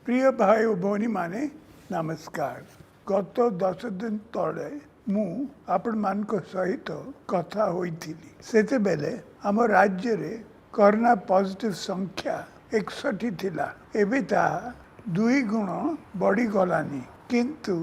प्रिय भाई और भौणी माने नमस्कार। गत 10 दिन तले मु आपण मान सहित कथा होइथिली। सेते बेले आम राज्य रे कोरोना पॉजिटिव संख्या 61 थिला। एबे ता 2 गुण बढ़ी गलानी, किंतु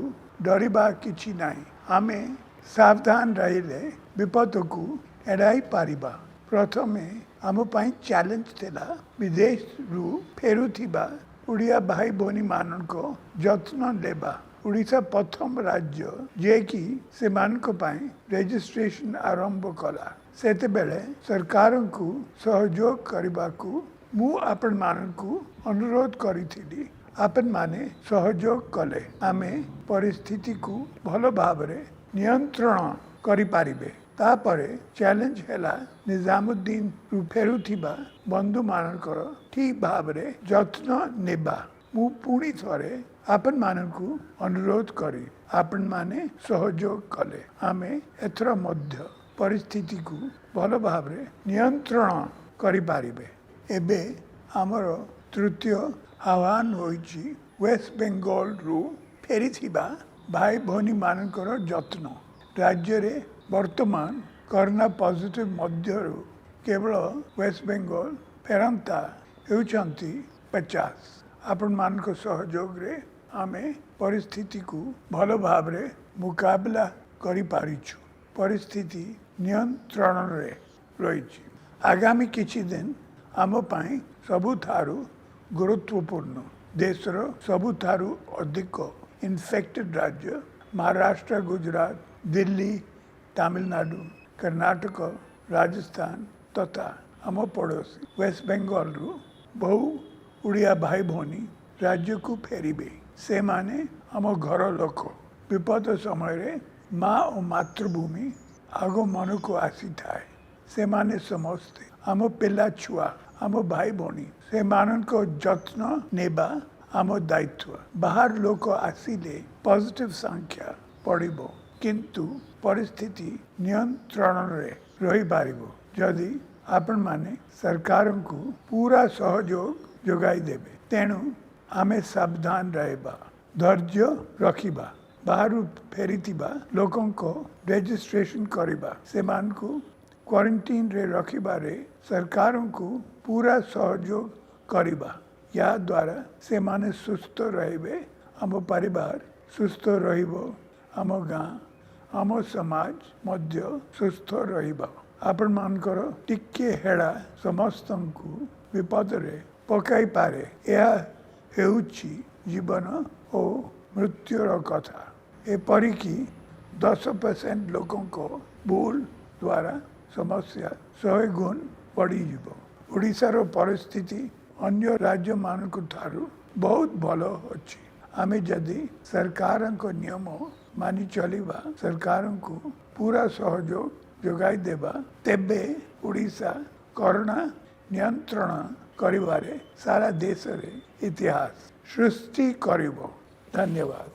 डरिबा किछि नाही। आमे सावधान रहिले विपद को एड़ाई पारिबा। प्रथमे आम पाई चैलेंज थिला विदेश रु फेरुथिबा उड़िया भाई भौणी मान को जत्न लेबा। उड़ीसा प्रथम राज्य जे कि से मानक पाई रजिस्ट्रेशन आरंभ कला। सेते बेले सरकार को सहयोग करबा को मु आपण मान को अनुरोध करिथिली। आपण माने सहयोग कले आमे परिस्थिति को भलो भाव रे नियंत्रण करि पारिबे। तापरे चैलेंज हैला निजामुद्दीन रु फेरुथिबा बंधु मानकर ठीक भाव रे जत्न नेबा। मु पुणी थरे आपण मानकु अनुरोध करी आपण माने सहयोग कले आमे एथर मध्य परिस्थिति को भलो भाव रे नियंत्रण करि पारिबे। एबे हमर तृतीय आह्वान होइछि वेस्ट बेंगल रु फेरिथिबा भाई भौणी मानकर जत्न। राज्य रे वर्तमान कोरोना पॉजिटिव मध्य केवल वेस्ट बेंगल फेरंता होउछंती 50। आपण मान को सहयोग रे आमे परिस्थिति को भलो भाव रे मुकाबला करि पारिछु। परिस्थिति नियंत्रण रे रहिछि। आगामी किछि दिन आम पाई सबुठारु गुरुत्वपूर्ण देशर सबुठारु अधिक इन्फेक्टेड राज्य महाराष्ट्र, गुजरात, दिल्ली, तमिलनाडु, कर्नाटक, राजस्थान तथा आम पड़ोसी वेस्ट बेंगल रु बहु उड़िया भाई भौणी राज्य को फेरिबे। से माने आम घर लोक विपद समय रे माँ और मातृभूमि आगो मन को आसी थाए। से माने समस्ते आम पिला छुआ आम भाई भौणी से मान को जत्न नेबा आम दायित्व। बाहर लोक आसिले पॉजिटिव संख्या पड़िबो, किंतु परिस्थिति नियंत्रण रे रही पारिबो जदि आपण माने सरकार को पूरा सहयोग जोगाई देबे। तेणु आमे सावधान रहबा, धैर्य रखिबा, बाहर फेरिथिबा लोकों को रजिस्ट्रेशन करिबा, सेमान को क्वारंटाइन रे रखिबा रे सरकार को पूरा सहयोग करिबा। या द्वारा से माने सुस्थ रहबे, आम परिवार सुस्थ रहिबो, आम गाँ आम समाज मध्य सुस्थ रहिबा। आपण मानकर टिके हेड़ा समस्त को विपद रे पकाई पारे। यह हेउछि जीवन और मृत्युर कथा। एपरिकी 10% लोकों को भूल द्वारा समस्या 100 गुण बढ़ी जीवो। ओडिशार परिस्थिति अन्य राज्य मानक ठारू बहुत भलो अछि। आमे जदि सरकार को नियम मानि चलिबा, सरकार को पूरा सहयोग जोगाई देबा, तेबे ओडिशा कोरोना नियंत्रण करिबारे सारा देश रे इतिहास सृष्टि करिबो। धन्यवाद।